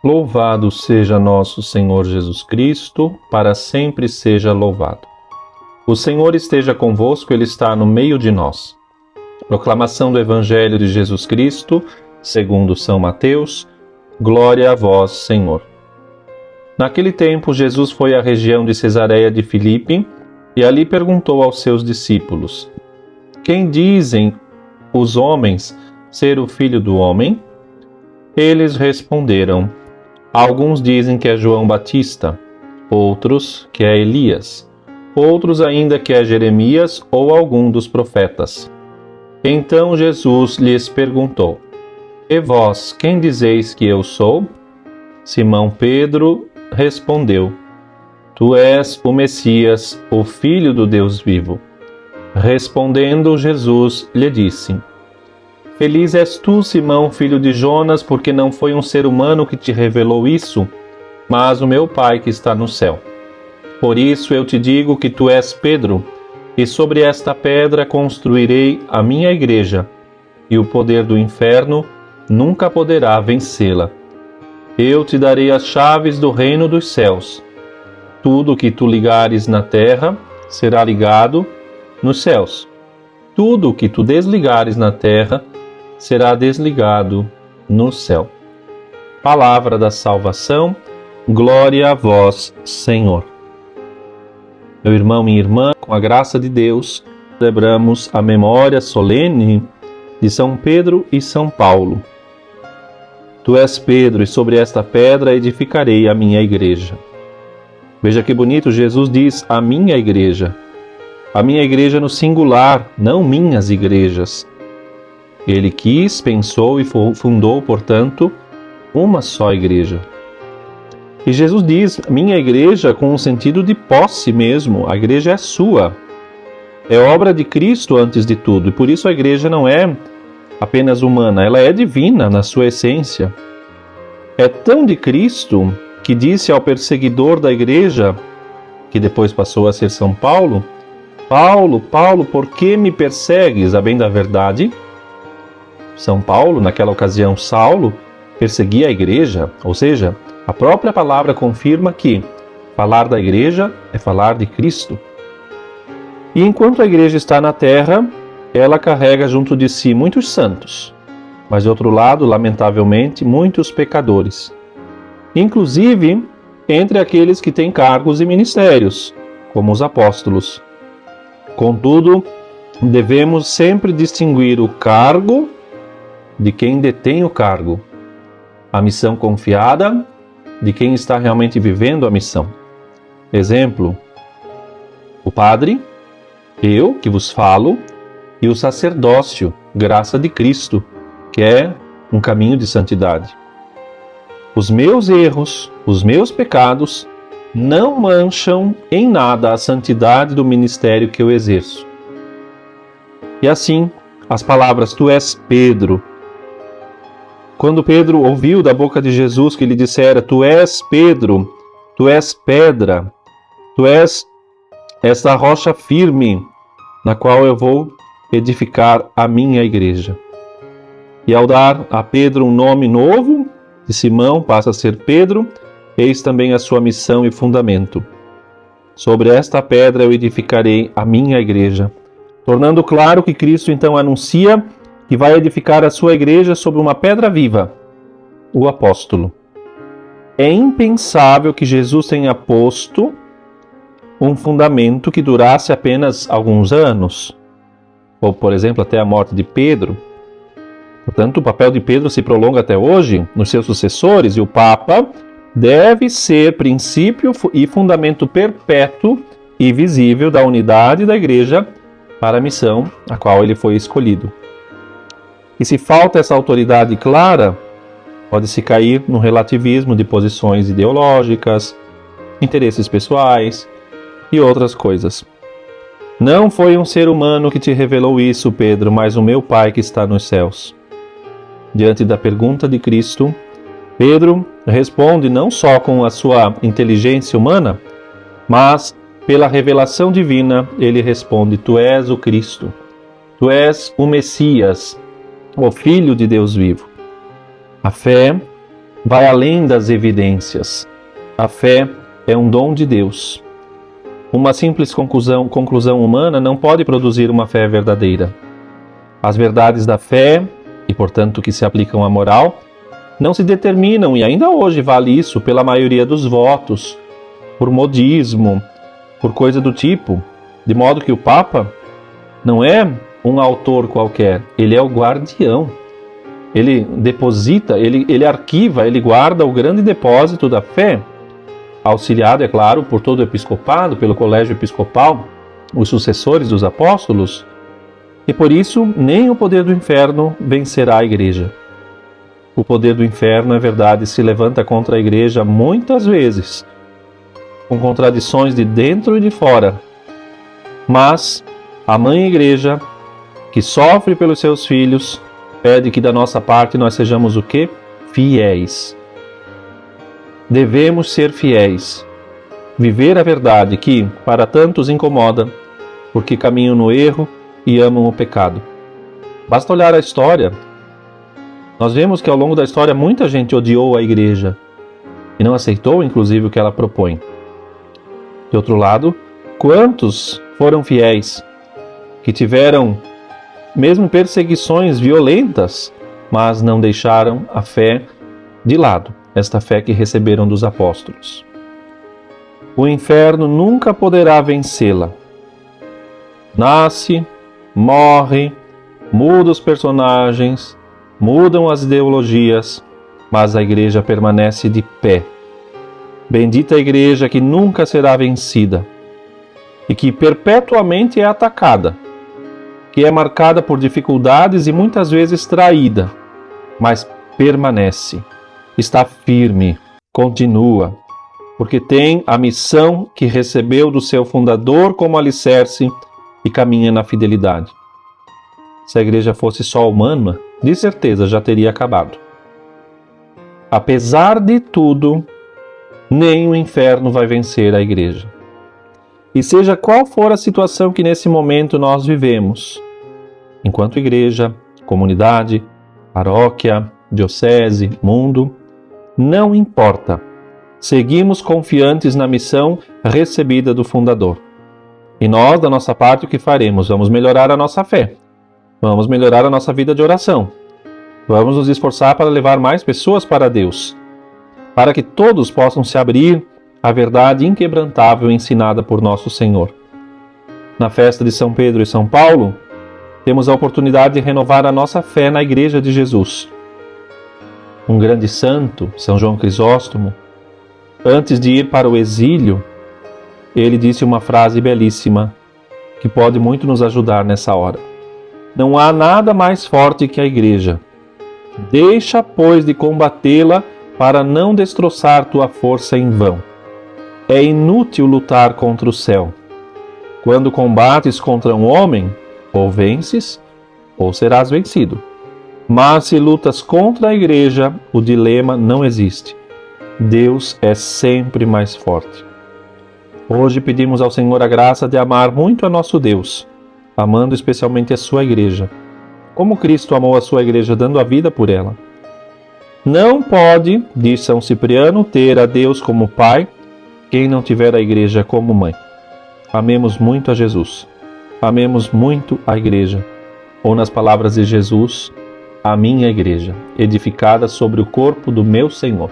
Louvado seja nosso Senhor Jesus Cristo, para sempre seja louvado. O Senhor esteja convosco, Ele está no meio de nós. Proclamação do Evangelho de Jesus Cristo, segundo São Mateus. Glória a vós, Senhor. Naquele tempo, Jesus foi à região de Cesareia de Filipe e ali perguntou aos seus discípulos: Quem dizem os homens ser o Filho do Homem? Eles responderam: Alguns dizem que é João Batista, outros que é Elias, outros ainda que é Jeremias ou algum dos profetas. Então Jesus lhes perguntou: E vós, quem dizeis que eu sou? Simão Pedro respondeu: Tu és o Messias, o Filho do Deus vivo. Respondendo, Jesus lhe disse: Feliz és tu, Simão, filho de Jonas, porque não foi um ser humano que te revelou isso, mas o meu Pai que está no céu. Por isso eu te digo que tu és Pedro, e sobre esta pedra construirei a minha igreja, e o poder do inferno nunca poderá vencê-la. Eu te darei as chaves do reino dos céus. Tudo o que tu ligares na terra será ligado nos céus. Tudo o que tu desligares na terra será desligado no céu. Palavra da salvação, glória a vós, Senhor. Meu irmão, minha irmã, com a graça de Deus, celebramos a memória solene de São Pedro e São Paulo. Tu és Pedro, e sobre esta pedra edificarei a minha igreja. Veja que bonito, Jesus diz a minha igreja. A minha igreja no singular, não minhas igrejas. Ele quis, pensou e fundou, portanto, uma só igreja. E Jesus diz, minha igreja, com um sentido de posse mesmo. A igreja é sua. É obra de Cristo antes de tudo. E por isso a igreja não é apenas humana, ela é divina na sua essência. É tão de Cristo que disse ao perseguidor da igreja, que depois passou a ser São Paulo, Paulo, Paulo, por que me persegues? A bem da verdade, São Paulo, naquela ocasião Saulo, perseguia a igreja, ou seja, a própria palavra confirma que falar da igreja é falar de Cristo. E enquanto a igreja está na terra, ela carrega junto de si muitos santos, mas de outro lado, lamentavelmente, muitos pecadores, inclusive entre aqueles que têm cargos e ministérios, como os apóstolos. Contudo, devemos sempre distinguir o cargo de quem detém o cargo, a missão confiada de quem está realmente vivendo a missão. Exemplo, o padre, eu que vos falo, e o sacerdócio, graça de Cristo, que é um caminho de santidade. Os meus erros, os meus pecados, não mancham em nada a santidade do ministério que eu exerço. E assim, as palavras, tu és Pedro. Quando Pedro ouviu da boca de Jesus que lhe dissera, tu és Pedro, tu és pedra, tu és esta rocha firme, na qual eu vou edificar a minha igreja. E ao dar a Pedro um nome novo, de Simão passa a ser Pedro, eis também a sua missão e fundamento. Sobre esta pedra eu edificarei a minha igreja, tornando claro que Cristo então anuncia que vai edificar a sua igreja sobre uma pedra viva, o apóstolo. É impensável que Jesus tenha posto um fundamento que durasse apenas alguns anos, ou, por exemplo, até a morte de Pedro. Portanto, o papel de Pedro se prolonga até hoje nos seus sucessores, e o Papa deve ser princípio e fundamento perpétuo e visível da unidade da Igreja para a missão a qual ele foi escolhido. E se falta essa autoridade clara, pode-se cair no relativismo de posições ideológicas, interesses pessoais e outras coisas. Não foi um ser humano que te revelou isso, Pedro, mas o meu Pai que está nos céus. Diante da pergunta de Cristo, Pedro responde não só com a sua inteligência humana, mas pela revelação divina, ele responde, tu és o Cristo, tu és o Messias, o Filho de Deus vivo. A fé vai além das evidências. A fé é um dom de Deus. Uma simples conclusão humana não pode produzir uma fé verdadeira. As verdades da fé, e portanto que se aplicam à moral, não se determinam, e ainda hoje vale isso, pela maioria dos votos, por modismo, por coisa do tipo, de modo que o Papa não é um autor qualquer, ele é o guardião. Ele deposita, ele arquiva, ele guarda o grande depósito da fé, auxiliado, é claro, por todo o episcopado, pelo colégio episcopal, os sucessores dos apóstolos, e por isso nem o poder do inferno vencerá a Igreja. O poder do inferno, é verdade, se levanta contra a Igreja muitas vezes, com contradições de dentro e de fora, mas a Mãe Igreja, que sofre pelos seus filhos, pede que da nossa parte nós sejamos o quê? Fiéis. Devemos ser fiéis. Viver a verdade que, para tantos, incomoda, porque caminham no erro e amam o pecado. Basta olhar a história. Nós vemos que ao longo da história muita gente odiou a Igreja e não aceitou, inclusive, o que ela propõe. De outro lado, quantos foram fiéis, que tiveram mesmo perseguições violentas, mas não deixaram a fé de lado, esta fé que receberam dos apóstolos. O inferno nunca poderá vencê-la. Nasce, morre, muda os personagens, mudam as ideologias, mas a Igreja permanece de pé. Bendita a Igreja que nunca será vencida e que perpetuamente é atacada, que é marcada por dificuldades e muitas vezes traída, mas permanece, está firme, continua, porque tem a missão que recebeu do seu fundador como alicerce e caminha na fidelidade. Se a Igreja fosse só humana, de certeza já teria acabado. Apesar de tudo, nem o inferno vai vencer a Igreja. E seja qual for a situação que nesse momento nós vivemos, enquanto igreja, comunidade, paróquia, diocese, mundo, não importa. Seguimos confiantes na missão recebida do fundador. E nós, da nossa parte, o que faremos? Vamos melhorar a nossa fé. Vamos melhorar a nossa vida de oração. Vamos nos esforçar para levar mais pessoas para Deus, para que todos possam se abrir à verdade inquebrantável ensinada por nosso Senhor. Na festa de São Pedro e São Paulo, temos a oportunidade de renovar a nossa fé na Igreja de Jesus. Um grande santo, São João Crisóstomo, antes de ir para o exílio, ele disse uma frase belíssima que pode muito nos ajudar nessa hora. Não há nada mais forte que a Igreja. Deixa, pois, de combatê-la para não destroçar tua força em vão. É inútil lutar contra o céu. Quando combates contra um homem, ou vences, ou serás vencido. Mas se lutas contra a Igreja, o dilema não existe. Deus é sempre mais forte. Hoje pedimos ao Senhor a graça de amar muito a nosso Deus, amando especialmente a sua Igreja, como Cristo amou a sua Igreja dando a vida por ela. Não pode, diz São Cipriano, ter a Deus como Pai quem não tiver a Igreja como mãe. Amemos muito a Jesus. Amemos muito a Igreja. Ou nas palavras de Jesus, a minha Igreja, edificada sobre o corpo do meu Senhor.